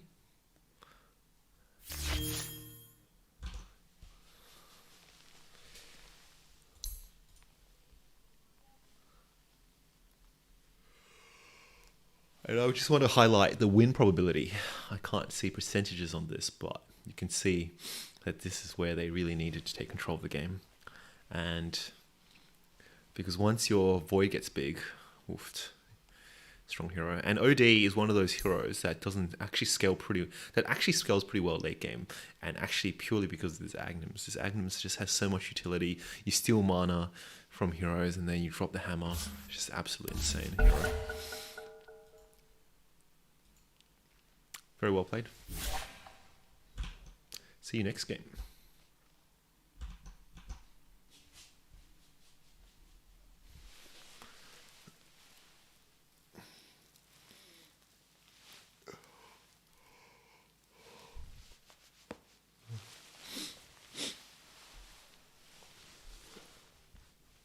And I just want to highlight the win probability. I can't see percentages on this, but you can see that this is where they really needed to take control of the game. And because once your void gets big, oofed, strong hero. And OD is one of those heroes that doesn't actually scale scales pretty well late game, and actually purely because of this Agnums. This Agnums just has so much utility. You steal mana from heroes and then you drop the hammer. It's just absolutely insane hero. Very well played. See you next game.